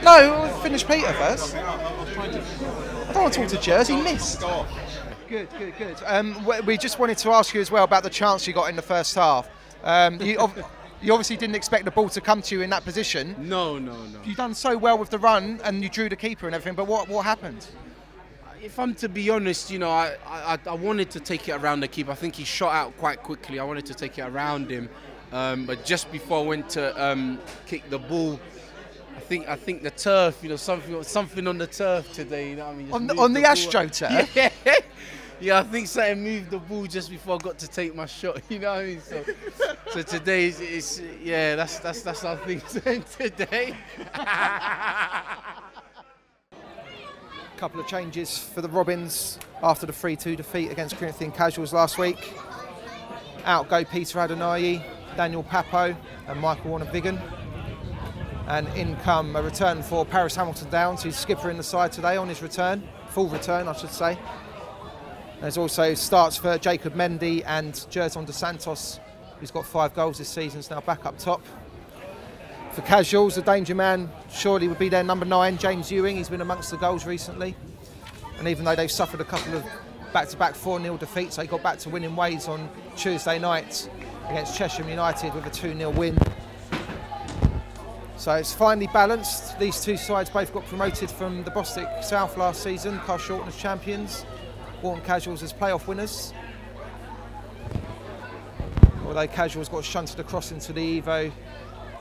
No, we'll finish Peter first. I don't want to talk to Jers, he missed. Good, good, good. We just wanted to ask you as well about the chance you got in the first half. You obviously didn't expect the ball to come to you in that position. No. You've done so well with the run and you drew the keeper and everything, but what happened? If I'm to be honest, you know, I wanted to take it around the keeper. I think he shot out quite quickly. I wanted to take it around him, but just before I went to kick the ball, I think the turf, you know, something on the turf today. You know what I mean? On the Astro turf. Yeah, I think something moved the ball just before I got to take my shot. You know what I mean? So today is yeah, that's our thing today. Couple of changes for the Robins after the 3-2 defeat against Corinthian Casuals last week. Out go Peter Adeniyi, Daniel Pappoe and Michael Onovwigun. And in come a return for Paris Hamilton Downs, who's skipper in the side today on his return, full return I should say. There's also starts for Jacob Mendy and Jerson dos Santos, who's got 5 goals this season, is now back up top. For Casuals, the danger man surely would be their number 9, James Ewing. He's been amongst the goals recently. And even though they've suffered a couple of back-to-back 4-0 defeats, they got back to winning ways on Tuesday night against Cheshire United with a 2-0 win. So it's finely balanced. These two sides both got promoted from the Bostik South last season, Carshalton as champions, Walton Casuals as playoff winners. Although Casuals got shunted across into the Evo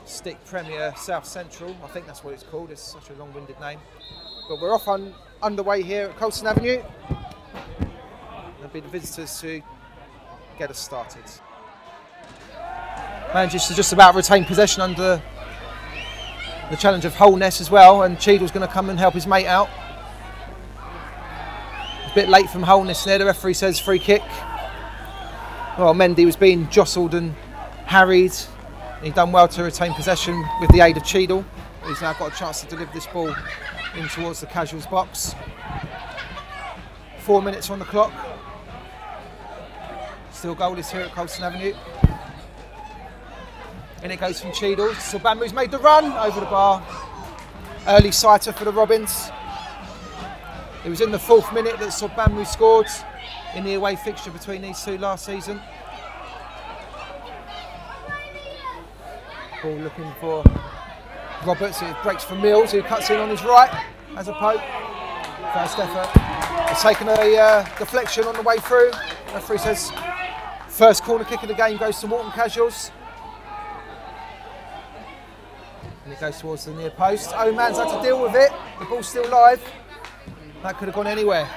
Stick Premier South Central, I think that's what it's called, it's such a long-winded name. But we're off underway here at Colston Avenue. There'll be the visitors to get us started. Manages to just about retain possession under the challenge of Holness as well, and Cheadle's going to come and help his mate out. A bit late from Holness there, the referee says free kick. Well, Mendy was being jostled and harried. He's done well to retain possession with the aid of Cheadle. He's now got a chance to deliver this ball in towards the Casuals box. 4 minutes on the clock. Still goalless here at Colston Avenue. And it goes from Cheadle. Sogbanmu's made the run over the bar. Early sighter for the Robins. It was in the 4th minute that Sogbanmu scored in the away fixture between these two last season. Ball looking for Roberts, it breaks for Mills, who cuts in on his right as a poke. First effort. It's taken a deflection on the way through. The referee says first corner kick of the game goes to Walton Casuals. And it goes towards the near post. Ohman's had to deal with it. The ball's still live. That could have gone anywhere.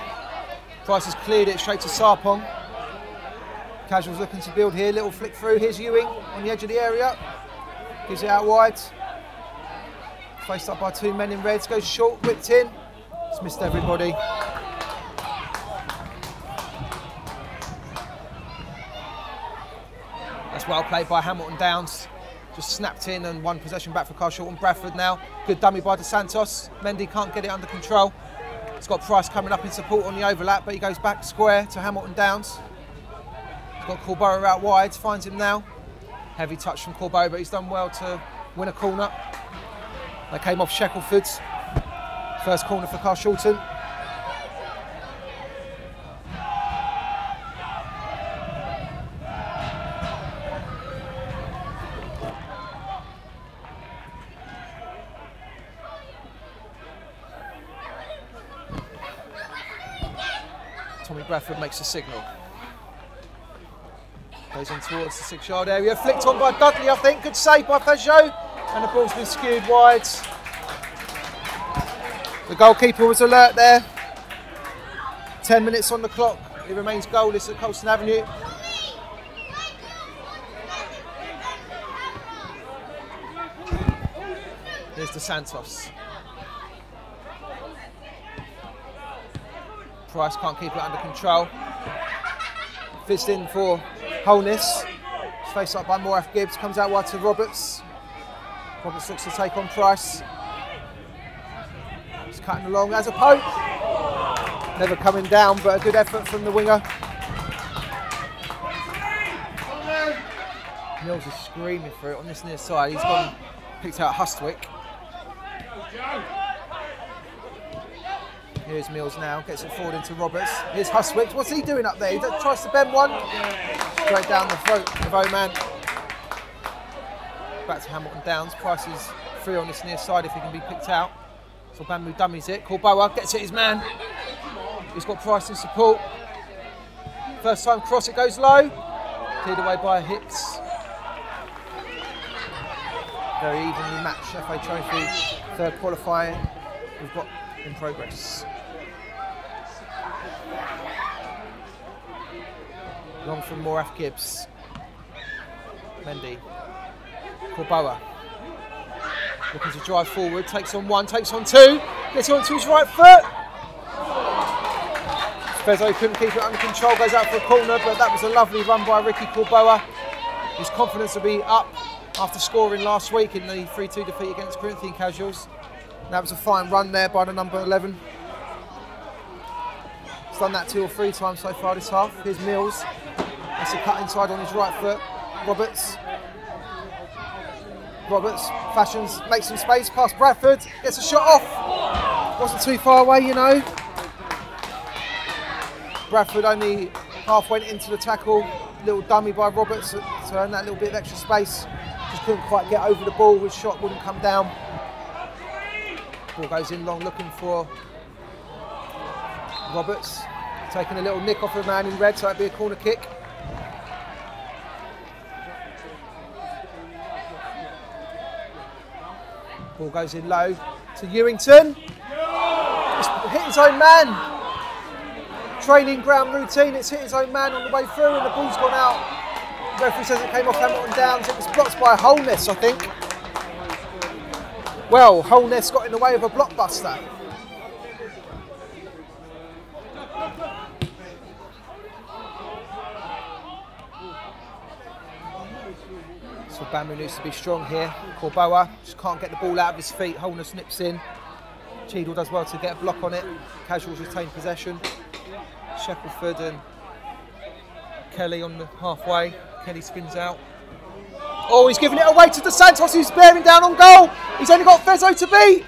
Price has cleared it straight to Sarpong. Casuals looking to build here. Little flick through. Here's Ewing on the edge of the area. Gives it out wide. Faced up by 2 men in reds. Goes short, whipped in. It's missed everybody. That's well played by Hamilton Downs. Just snapped in and won possession back for Carshalton. Bradford now. Good dummy by dos Santos. Mendy can't get it under control. He's got Price coming up in support on the overlap, but he goes back square to Hamilton Downs. He's got Korboa out wide. Finds him now. Heavy touch from Korboa, but he's done well to win a corner. That came off Sheckleford. First corner for Carshalton. Tommy Bradford makes a signal. Goes in towards the 6-yard area, flicked on by Dudley, I think. Good save by Fejzo, and the ball's been skewed wide. The goalkeeper was alert there. 10 minutes on the clock. It remains goalless at Colston Avenue. Here's dos Santos. Price can't keep it under control. Fist in for Holness. Faced up by Morath-Gibbs, comes out wide to Roberts. Roberts looks to take on Price. He's cutting along as a poke. Never coming down, but a good effort from the winger. Mills is screaming for it on this near side. He's gone, picked out Hustwick. Here's Mills now, gets it forward into Roberts. Here's Hustwick. What's he doing up there? He tries to bend one. Straight down the throat of Ohman. Back to Hamilton Downs. Price is free on this near side if he can be picked out. Sogbanmu dummies it. Korboa gets it his man. He's got Price in support. First time cross, it goes low. Cleared away by Hicks. Very evenly matched FA Trophy. Third qualifying we've got in progress. Long from Morath-Gibbs. Mendy. Korboa. Looking to drive forward, takes on one, takes on two, gets onto his right foot. Fejzo couldn't keep it under control, goes out for a corner, but that was a lovely run by Ricky Korboa. His confidence will be up after scoring last week in the 3-2 defeat against Corinthian Casuals. And that was a fine run there by the number 11. He's done that 2 or 3 times so far this half. Here's Mills. That's a cut inside on his right foot. Roberts fashions, makes some space past Bradford, gets a shot off. Wasn't too far away, you know. Bradford only half went into the tackle. Little dummy by Roberts to earn that little bit of extra space. Just couldn't quite get over the ball. His shot wouldn't come down. Ball goes in long, looking for Roberts. Taking a little nick off a man in red, so that'd be a corner kick. Ball goes in low to Ewington. It's hit his own man. Training ground routine, it's hit his own man on the way through and the ball's gone out. The referee says it came off Hamilton Downs. It was blocked by Holness, I think. Well, Holness got in the way of a blockbuster. Sogbanmu needs to be strong here. Korboa just can't get the ball out of his feet. Holness nips in. Cheadle does well to get a block on it. Casuals retain possession. Sheckleford and Kelly on the halfway. Kelly spins out. Oh, he's giving it away to dos Santos, who's bearing down on goal. He's only got Fejzo to beat.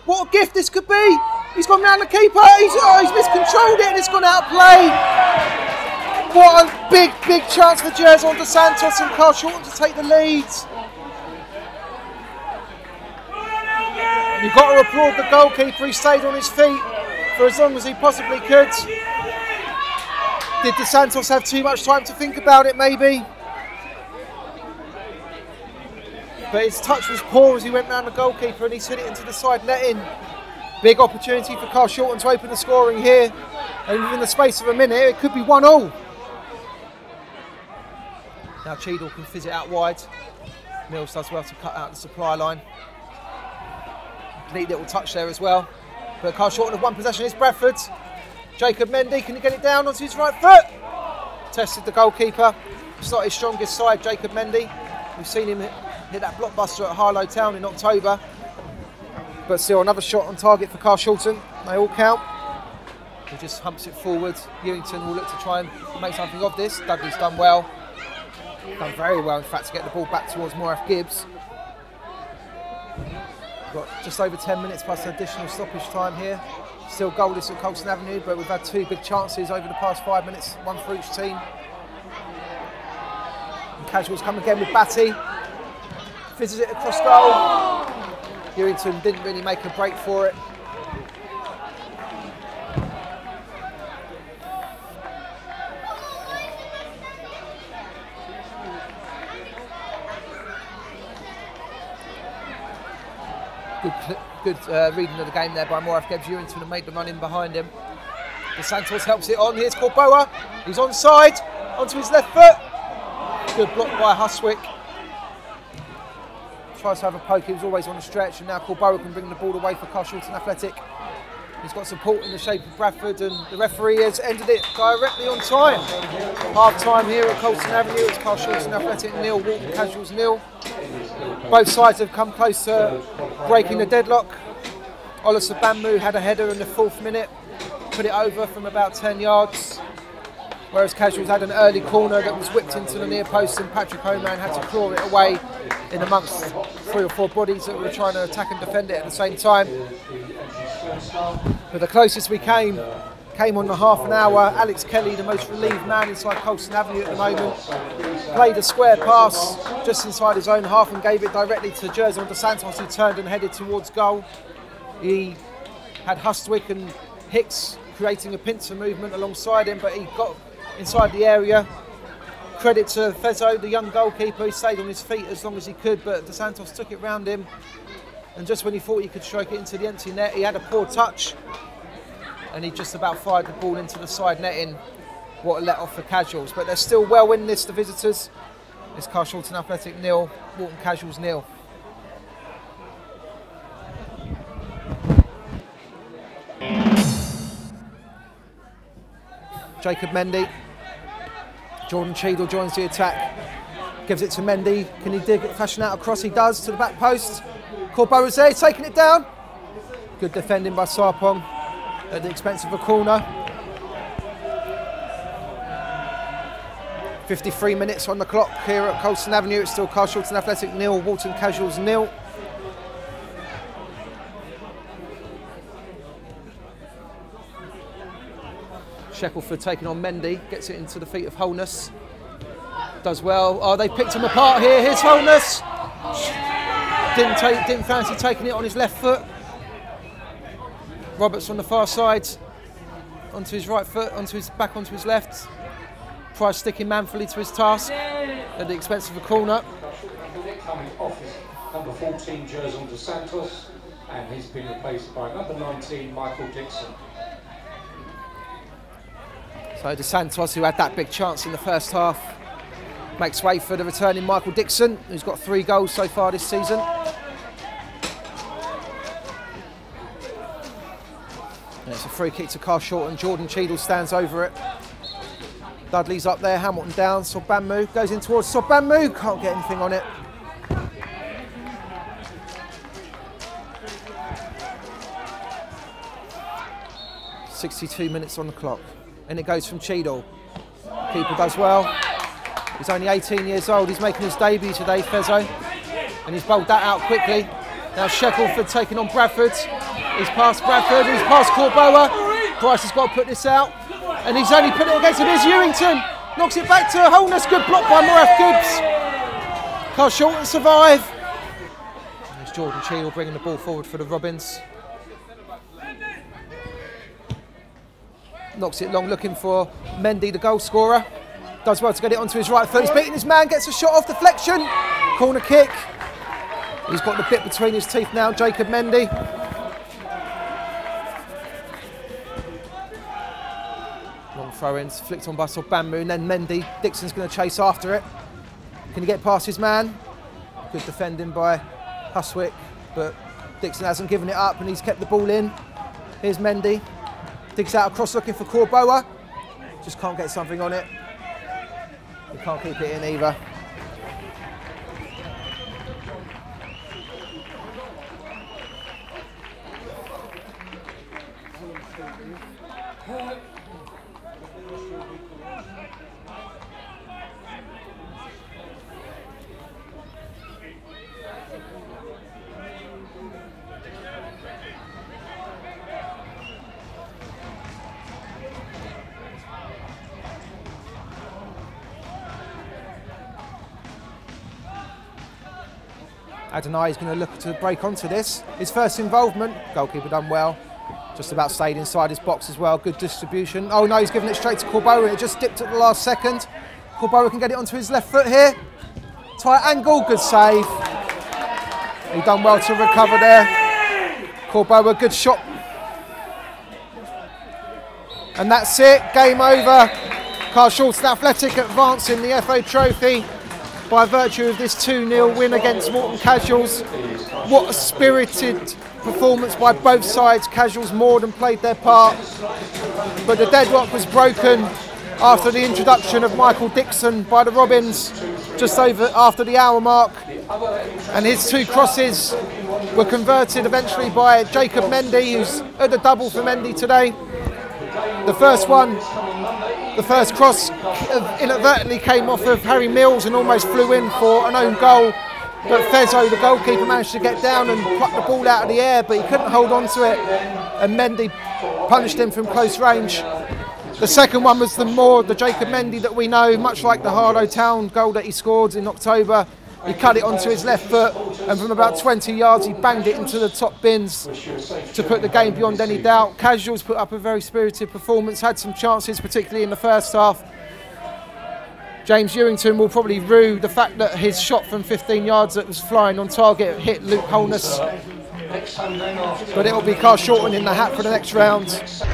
What a gift this could be. He's gone round the keeper. He's miscontrolled it and it's gone out of play. What a big chance for Jerson dos Santos and Carshalton to take the lead. You've got to applaud the goalkeeper. He stayed on his feet for as long as he possibly could. Did dos Santos have too much time to think about it, maybe? But his touch was poor as he went round the goalkeeper and he's hit it into the side netting. Big opportunity for Carshalton to open the scoring here. And within the space of a minute, it could be 1-1. Now Cheadle can fizz it out wide. Mills does well to cut out the supply line. Neat little touch there as well. But Carshalton have one possession. It's Bradford. Jacob Mendy, can he get it down onto his right foot? Tested the goalkeeper. It's not his strongest side, Jacob Mendy. We've seen him hit that blockbuster at Harlow Town in October. But still another shot on target for Carshalton. They all count. He just humps it forward. Ewington will look to try and make something of this. Dudley's done well. Done very well, in fact, to get the ball back towards Morath-Gibbs. Got just over 10 minutes plus additional stoppage time here. Still goalless at Colston Avenue, but we've had 2 big chances over the past 5 minutes, 1 for each team. And Casuals come again with Battie. Fizzes it across goal. Ewington didn't really make a break for it. Good reading of the game there by Morath-Gibbs. Ewington have made the run in behind him. Dos Santos helps it on. Here's Korboa. He's onside, onto his left foot. Good block by Hustwick. Tries to have a poke. He was always on the stretch, and now Korboa can bring the ball away for Carshalton Athletic. He's got support in the shape of Bradford, and the referee has ended it directly on time. Half time here at Colston Avenue. It's Carshalton Athletic 0, Walton Casuals 0. Both sides have come close to breaking the deadlock. Sogbanmu had a header in the 4th minute, put it over from about 10 yards. whereas Casuals had an early corner that was whipped into the near post and Patrick Ohman had to claw it away in amongst 3 or 4 bodies that were trying to attack and defend it at the same time. But the closest we came on the half an hour. Alex Kelly, the most relieved man inside Colston Avenue at the moment, played a square pass just inside his own half and gave it directly to Jerson dos Santos, who turned and headed towards goal. He had Hustwick and Hicks creating a pincer movement alongside him, but he got inside the area. Credit to Fejzo, the young goalkeeper, who stayed on his feet as long as he could, but dos Santos took it round him, and just when he thought he could strike it into the empty net, he had a poor touch and he just about fired the ball into the side netting. What a let off for Casuals, but they're still well in this, the visitors. It's Carshalton Athletic 0, Walton Casuals 0. Jacob Mendy. Jordan Cheadle joins the attack. Gives it to Mendy. Can he dig it, fashion out across? He does, to the back post. Korboa is there, taking it down. Good defending by Sarpong at the expense of a corner. 53 minutes on the clock here at Colston Avenue. It's still Carshalton Athletic 0, Walton Casuals 0. Sheckleford taking on Mendy, gets it into the feet of Holness. Does well. Oh, they picked him apart here. Here's Holness. Didn't fancy taking it on his left foot. Roberts on the far side, onto his right foot, back onto his left. Price sticking manfully to his task at the expense of a corner. Coming off is number 14, Jerson dos Santos, and he's been replaced by number 19, Michael Dixon. So dos Santos, who had that big chance in the first half, makes way for the returning Michael Dixon, who's got 3 goals so far this season. And it's a free kick to Carshalton. Jordan Cheadle stands over it. Dudley's up there, Hamilton down. Sogbanmu goes in towards Sogbanmu, can't get anything on it. .62 minutes on the clock. And it goes from Cheadle. Keeper does well. He's only 18 years old. He's making his debut today, Fejzo. And he's bowled that out quickly. Now Sheckleford taking on Bradford. He's past Bradford, he's past Korboa. Price has got to put this out. And he's only put it against him. Here's Ewington. Knocks it back to Holness. Good block by Morath-Gibbs. Carshalton survive. There's Jordan Cheadle bringing the ball forward for the Robins. Knocks it long, looking for Mendy, the goal scorer. Does well to get it onto his right foot. He's beating his man, gets a shot off deflection. Corner kick. He's got the bit between his teeth now, Jacob Mendy. Long throw-ins, flicked on by Sogbanmu, and then Mendy. Dixon's going to chase after it. Can he get past his man? Good defending by Hustwick, but Dixon hasn't given it up and he's kept the ball in. Here's Mendy. Digs out across looking for Korboa. Just can't get something on it. He can't keep it in either. Adeniyi is going to look to break onto this. His first involvement, goalkeeper done well. Just about stayed inside his box as well, good distribution. Oh no, he's giving it straight to Korboa, it just dipped at the last second. Korboa can get it onto his left foot here. Tight angle, good save. He done well to recover there. Korboa, good shot. And that's it, game over. Carshalton Athletic advancing the FA Trophy by virtue of this 2-0 win against Walton Casuals. What a spirited performance by both sides. Casuals more than played their part, but the deadlock was broken after the introduction of Michael Dixon by the Robins just over after the hour mark, and his 2 crosses were converted eventually by Jacob Mendy, who's had a double for Mendy today. The first one, the first cross inadvertently came off of Harry Mills and almost flew in for an own goal. But Fejzo, the goalkeeper, managed to get down and pluck the ball out of the air, but he couldn't hold on to it. And Mendy punished him from close range. The second one was the Jacob Mendy that we know, much like the Harlow Town goal that he scored in October. He cut it onto his left foot, and from about 20 yards he banged it into the top bins to put the game beyond any doubt. Casuals put up a very spirited performance, had some chances, particularly in the first half. James Ewington will probably rue the fact that his shot from 15 yards that was flying on target hit Luke Holness. But it'll be Carshalton in the hat for the next round. Just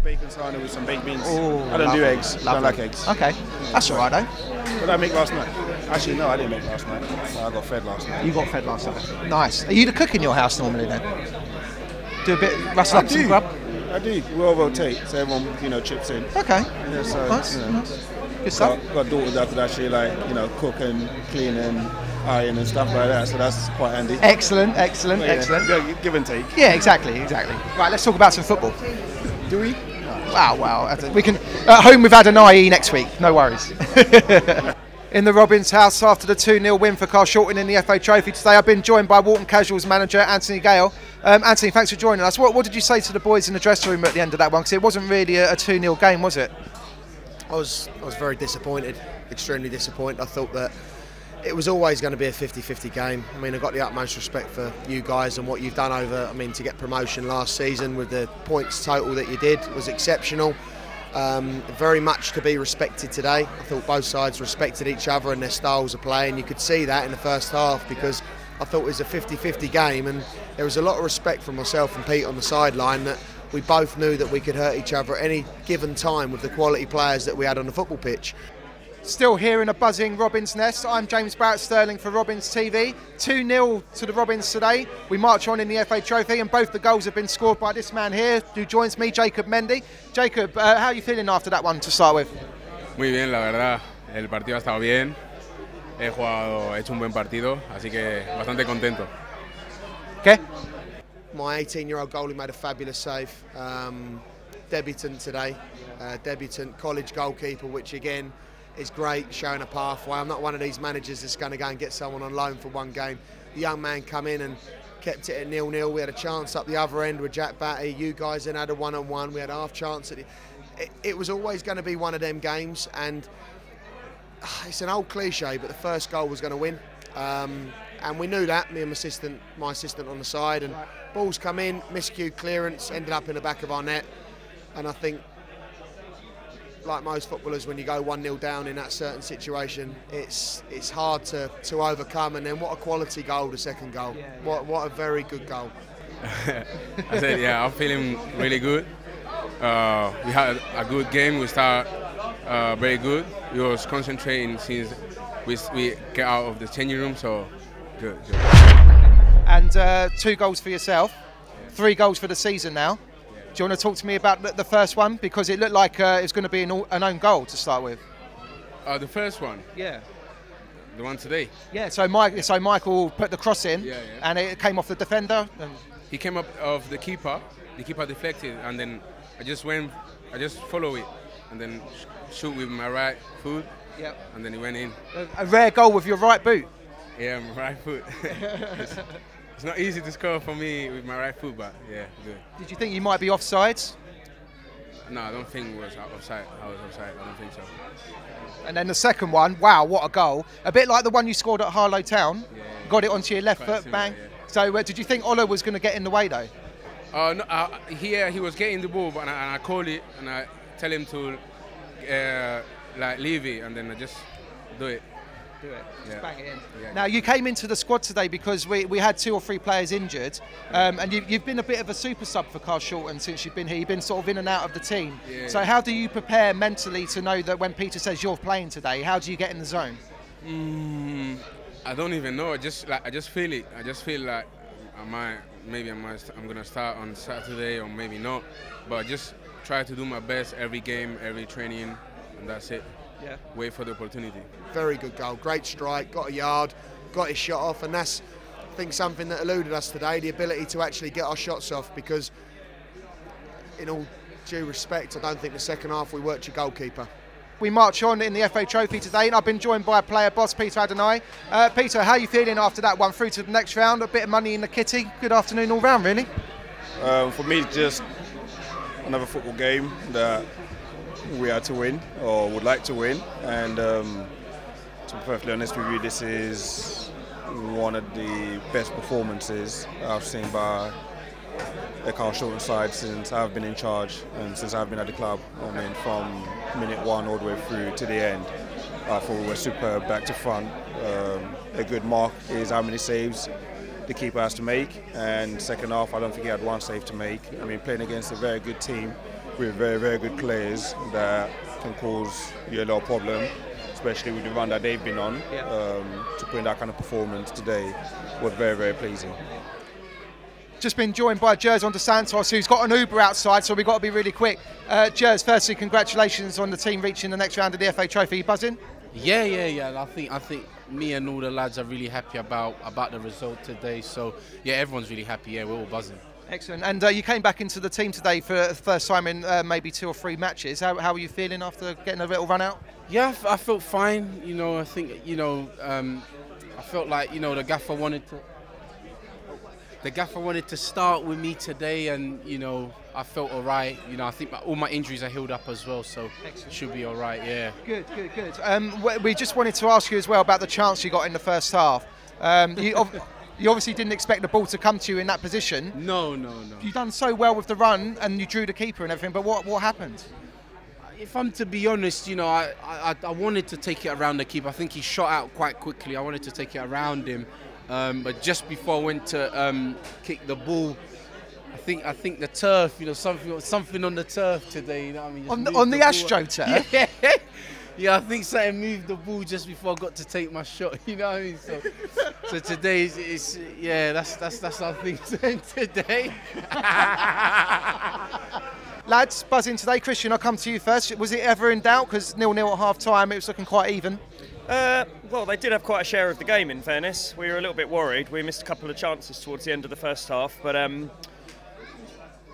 bacon sarnie with some baked beans. Ooh, I don't do eggs. I don't like eggs. Okay, that's all right though. What did I make last night? Actually, no, I didn't make last night. I got fed last night. You got fed last night. Nice. Are you the cook in your house normally then? Do a bit, rustle up some grub? I do. We all rotate, so everyone, chips in. Okay. Yeah, so, nice. Nice. Good stuff. Got daughters that could actually cook and clean and iron and stuff like that, so that's quite handy. Excellent, excellent, excellent. Give and take. Yeah, exactly. Right, let's talk about some football. Do we? Wow. We can at home with Adeniyi next week. No worries. In the Robins house after the 2-0 win for Carshalton in the FA Trophy today, I've been joined by Walton Casuals manager Anthony Gale. Anthony, thanks for joining us. What did you say to the boys in the dressing room at the end of that one? Because it wasn't really a 2-0 game, was it? I was very disappointed, extremely disappointed. I thought that it was always going to be a 50-50 game. I mean, I've got the utmost respect for you guys and what you've done to get promotion last season with the points total that you did was exceptional. Very much to be respected today. I thought both sides respected each other and their styles of play, and you could see that in the first half because I thought it was a 50-50 game, and there was a lot of respect from myself and Pete on the sideline that we both knew that we could hurt each other at any given time with the quality players that we had on the football pitch. Still here in a buzzing Robins nest. I'm James Barrett-Sterling for Robins TV. 2-0 to the Robins today. We march on in the FA Trophy, and both the goals have been scored by this man here who joins me, Jacob Mendy. Jacob, how are you feeling after that one to start with? Muy bien, la verdad. El partido ha estado bien. He hecho un buen partido, así que bastante contento. ¿Qué? My 18-year-old goalie made a fabulous save. Debutant today, debutant college goalkeeper, which again is great, showing a pathway. I'm not one of these managers that's going to go and get someone on loan for one game. The young man come in and kept it at 0-0. We had a chance up the other end with Jack Battie. You guys then had a one-on-one. We had a half chance. It was always going to be one of them games, and it's an old cliche, but the first goal was going to win. And we knew that, me and my assistant on the side, and balls come in, miscued clearance, ended up in the back of our net. And I think, like most footballers, when you go 1-0 down in that certain situation, it's hard to overcome. And then what a quality goal, the second goal. What a very good goal. I said, yeah, I'm feeling really good. We had a good game. We started very good. We was concentrating since we get out of the changing room, so good. And 2 goals for yourself, 3 goals for the season now. Do you want to talk to me about the first one? Because it looked like it was going to be an own goal to start with. The first one? Yeah. The one today? Yeah, so Michael put the cross in, and it came off the defender. He came up of the keeper deflected, and then I just follow it, and then shoot with my right foot, and then he went in. A rare goal with your right boot. Yeah, my right foot. It's not easy to score for me with my right foot, but yeah, good. Did you think you might be offsides? No, I don't think it was offside. I was offside. I don't think so. And then the second one, wow, what a goal. A bit like the one you scored at Harlow Town. Yeah, got it onto your left foot, similar, bang. Yeah. So did you think Ola was going to get in the way though? No, he was getting the ball, but I call it and I tell him to leave it, and then I just do it. Just bang it in. Yeah. Now you came into the squad today because we had 2 or 3 players injured, and you've been a bit of a super sub for Carshalton since you've been here. You've been sort of in and out of the team. Yeah. So how do you prepare mentally to know that when Peter says you're playing today, how do you get in the zone? I don't even know. I just feel it. I just feel like I'm gonna start on Saturday or maybe not, but I just try to do my best every game, every training, and that's it. Yeah. Wait for the opportunity. Very good goal, great strike, got a yard, got his shot off, and that's, I think, something that eluded us today, the ability to actually get our shots off, because in all due respect, I don't think the second half we worked your goalkeeper. We march on in the FA Trophy today, and I've been joined by player boss Peter Adeniyi. Peter, how are you feeling after that one through to the next round? A bit of money in the kitty. Good afternoon all round, really. For me, just another football game that we had to win, or would like to win. And to be perfectly honest with you, this is one of the best performances I've seen by the Carshalton side since I've been in charge and since I've been at the club. I mean, from minute one all the way through to the end, I thought we were superb back to front. A good mark is how many saves the keeper has to make, and second half I don't think he had one save to make. I mean, playing against a very good team with very, very good players that can cause you a lot of problem, especially with the run that they've been on. To put in that kind of performance today was very, very pleasing. Just been joined by Jerson dos Santos, who's got an Uber outside, so we've got to be really quick. Jers, firstly, congratulations on the team reaching the next round of the FA Trophy. You buzzing? Yeah. I think me and all the lads are really happy about the result today. So yeah, everyone's really happy. Yeah, we're all buzzing. Excellent. And you came back into the team today for the first time in maybe 2 or 3 matches. How are you feeling after getting a little run out? Yeah, I felt fine. You know, I think I felt like the gaffer wanted to start with me today, and I felt all right. I think all my injuries are healed up as well, so it should be all right. Yeah. Good. We just wanted to ask you as well about the chance you got in the first half. You obviously didn't expect the ball to come to you in that position. No. You've done so well with the run, and you drew the keeper and everything. But what happened? If I'm to be honest, I wanted to take it around the keeper. I think he shot out quite quickly. I wanted to take it around him. But just before I went to kick the ball, I think the turf, something on the turf today. You know what I mean? On the Astro turf. Yeah, I think something moved the ball just before I got to take my shot. You know what I mean? So today that's our thing today. Lads, buzzing today. Christian, I'll come to you first. Was it ever in doubt? Because 0-0 at half time, it was looking quite even. Well, they did have quite a share of the game, in fairness. We were a little bit worried. We missed a couple of chances towards the end of the first half. But,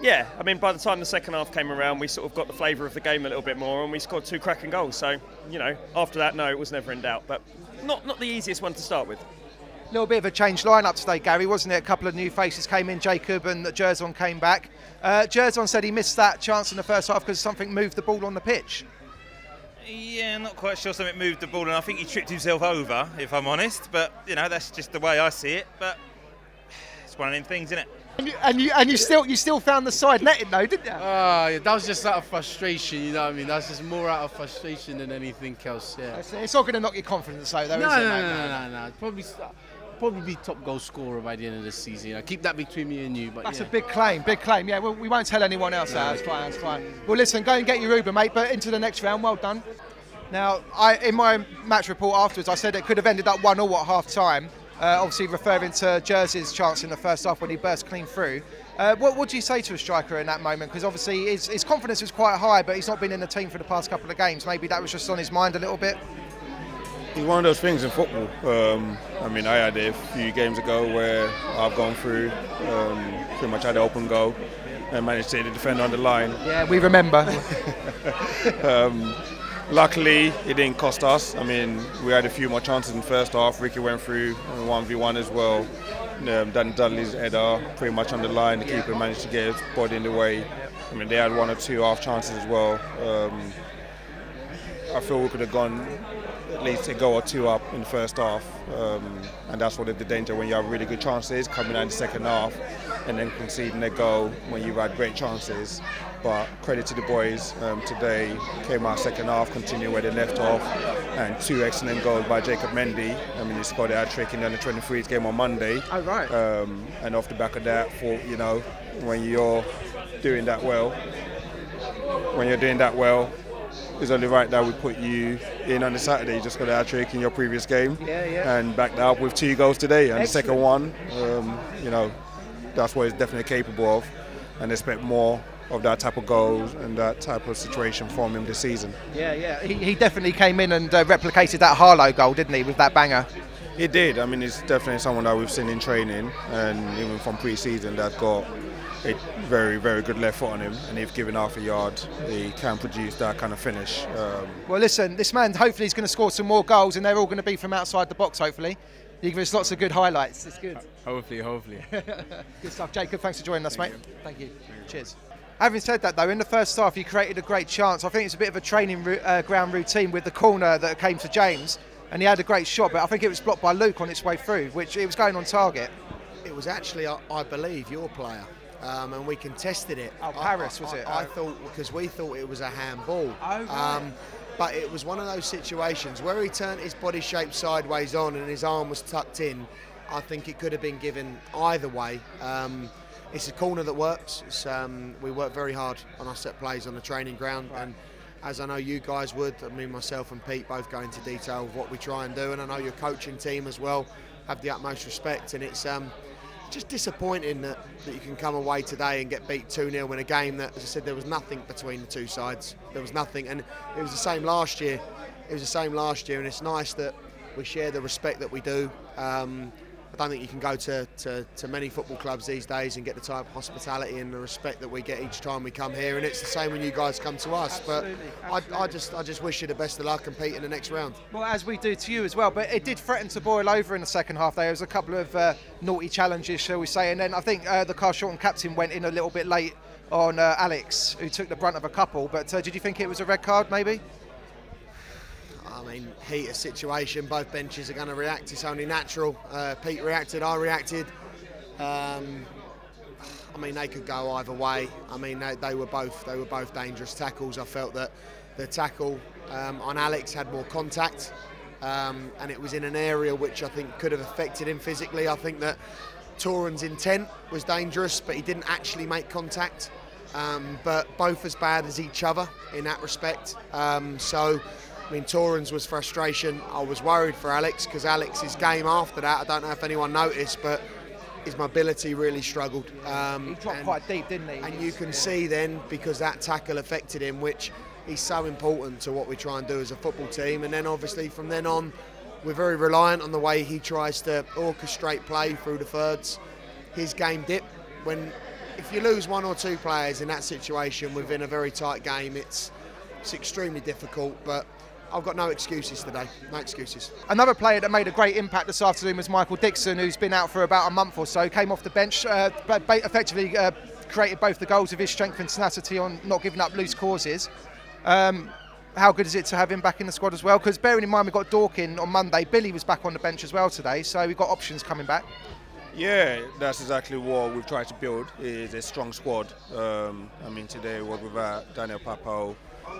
yeah, I mean, by the time the second half came around, we sort of got the flavour of the game a little bit more, and we scored 2 cracking goals. So, after that, no, it was never in doubt. But not the easiest one to start with. A little bit of a changed lineup today, Gary, wasn't it? A couple of new faces came in, Jacob and Jerson came back. Jerson said he missed that chance in the first half because something moved the ball on the pitch. Yeah, not quite sure something moved the ball, and I think he tripped himself over, if I'm honest. But that's just the way I see it. But it's one of them things, isn't it? And you still found the side netting though, didn't you? Yeah, that was just out of frustration. You know what I mean? That's just more out of frustration than anything else. Yeah. It's not going to knock your confidence though, is it? No. Probably be top goal scorer by the end of the season. Keep that between me and you. But that's a big claim. Yeah, well, we won't tell anyone else that. That's fine. Well, listen, go and get your Uber, mate. But into the next round, well done. Now, in my match report afterwards, I said it could have ended up 1-1 at half time. Obviously, referring to Jersey's chance in the first half when he burst clean through. What do you say to a striker in that moment? Because obviously his confidence was quite high, but he's not been in the team for the past couple of games. Maybe that was just on his mind a little bit. It's one of those things in football. I mean, I had it a few games ago where I've gone through, pretty much had an open goal and managed to hit the defender on the line. Yeah, we remember. Luckily, it didn't cost us. I mean, we had a few more chances in the first half. Ricky went through 1v1 as well. Dudley's header pretty much on the line. The keeper managed to get his body in the way. I mean, they had 1 or 2 half chances as well. I feel we could have gone at least a goal or 2 up in the first half, and that's what the danger when you have really good chances coming out in the second half and then conceding a goal when you've had great chances. But credit to the boys today, came out second half, continued where they left off, and 2 excellent goals by Jacob Mendy. I mean, he scored a hat-trick in the under-23s game on Monday. Oh, right. And off the back of that, when you're doing that well, it's only right that we put you in on the Saturday. You just got a hat-trick in your previous game, and backed up with 2 goals today. And excellent. The second one, that's what he's definitely capable of, and expect more of that type of goals and that type of situation from him this season. Yeah. He definitely came in and replicated that Harlow goal, didn't he, with that banger? He did. I mean, he's definitely someone that we've seen in training and even from pre-season that got a very, very good left foot on him, and if given half a yard, he can produce that kind of finish. Well, listen, this man, hopefully he's going to score some more goals, and they're all going to be from outside the box, hopefully. You give us lots of good highlights. It's good. Hopefully. Good stuff. Jacob, thanks for joining us, mate. Thank you. Cheers. Having said that, though, in the first half, you created a great chance. I think it's a bit of a training ground routine with the corner that came to James, and he had a great shot, but I think it was blocked by Luke on its way through, which it was going on target. It was actually, I believe, your player, and we contested it. Oh, Paris, was it? I thought, because we thought it was a handball. Oh, right. But it was one of those situations where he turned his body shape sideways on and his arm was tucked in. I think it could have been given either way. It's a corner that works. We work very hard on our set plays on the training ground, and as I know you guys would, I mean, myself and Pete both go into detail of what we try and do, and I know your coaching team as well have the utmost respect, and it's just disappointing that you can come away today and get beat 2-0 in a game that, as I said, there was nothing between the two sides. There was nothing, and it was the same last year. And it's nice that we share the respect that we do. I don't think you can go to many football clubs these days and get the type of hospitality and the respect that we get each time we come here, and it's the same when you guys come to us. Absolutely, but I just wish you the best of luck and Pete in the next round. Well, as we do to you as well, but it did threaten to boil over in the second half. There was a couple of naughty challenges, shall we say, and then I think the Carshalton captain went in a little bit late on Alex, who took the brunt of a couple. But did you think it was a red card, maybe? I mean, heat of situation, both benches are going to react, it's only natural. Pete reacted, I reacted. I mean, they could go either way. I mean, they were both dangerous tackles. I felt that the tackle on Alex had more contact, and it was in an area which I think could have affected him physically. I think that Toran's intent was dangerous, but he didn't actually make contact. But both as bad as each other in that respect. I mean, Toran's was frustration. I was worried for Alex, because Alex's game after that, I don't know if anyone noticed, but his mobility really struggled. He dropped quite deep, didn't he? And you can see then, because that tackle affected him, which is so important to what we try and do as a football team. And then obviously from then on, we're very reliant on the way he tries to orchestrate play through the thirds. His game dip. If you lose one or two players in that situation within a very tight game, it's extremely difficult, but I've got no excuses today, no excuses. Another player that made a great impact this afternoon was Michael Dixon, who's been out for about a month or so, came off the bench, but effectively created both the goals of his strength and tenacity on not giving up loose causes. How good is it to have him back in the squad as well? Because bearing in mind we've got Dorkin on Monday, Billy was back on the bench as well today, so we've got options coming back. Yeah, that's exactly what we've tried to build, is a strong squad. I mean, today was without Daniel Pappoe,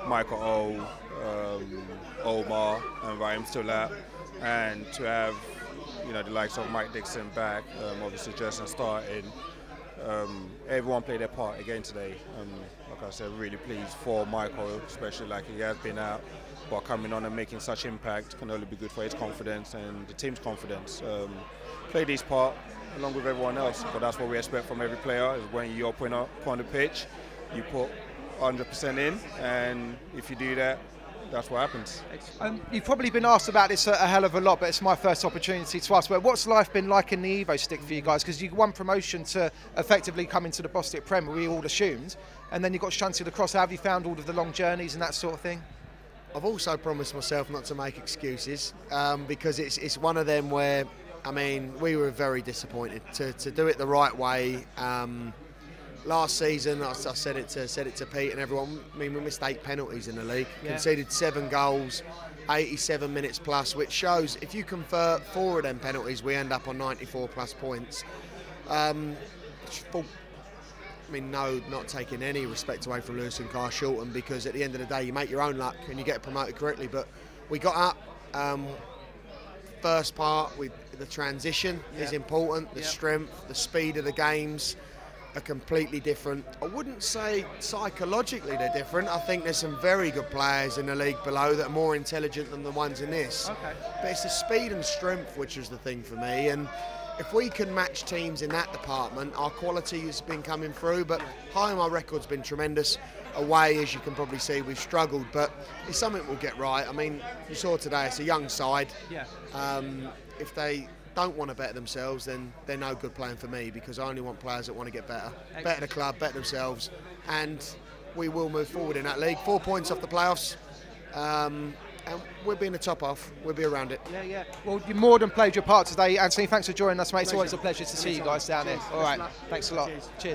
Michael O, Omar and Ryan still out, and to have the likes of Mike Dixon back, obviously Jerson starting, everyone played their part again today. Like I said, really pleased for Michael, especially like he has been out, but coming on and making such impact can only be good for his confidence and the team's confidence. Played his part along with everyone else, but that's what we expect from every player, is when you're putting up on the pitch, you put 100% in, and if you do that, that's what happens. You've probably been asked about this a hell of a lot, but it's my first opportunity to ask. But what's life been like in the Evo stick for you guys? Because you won promotion to effectively come into the Bostik Prem, we all assumed, and then you got shunted across. How have you found all of the long journeys and that sort of thing? I've also promised myself not to make excuses, because it's one of them where, I mean, we were very disappointed to do it the right way. Last season, I said it to Pete and everyone. I mean, we missed 8 penalties in the league, conceded 7 goals, 87 minutes plus, which shows if you convert 4 of them penalties, we end up on 94 plus points. I mean, no, not taking any respect away from Lewis and Carshalton, because at the end of the day, you make your own luck and you get promoted correctly. But we got up. First part, with the transition is important. The strength, the speed of the games are completely different. I wouldn't say psychologically they're different. I think there's some very good players in the league below that are more intelligent than the ones in this. Okay. But it's the speed and strength which was the thing for me. And if we can match teams in that department, our quality has been coming through. But home, our record's been tremendous. Away, as you can probably see, we've struggled, but it's something we'll get right. I mean, you saw today, it's a young side. Yeah. If they don't want to better themselves, then they're no good playing for me, because I only want players that want to get better. Better the club, better themselves, and we will move forward in that league. 4 points off the playoffs, and we'll be in the top half. We'll be around it. Yeah. Well, you more than played your part today, Anthony. Thanks for joining us, mate. It's always a pleasure to see you guys down there. All right. Thanks a lot. Cheers.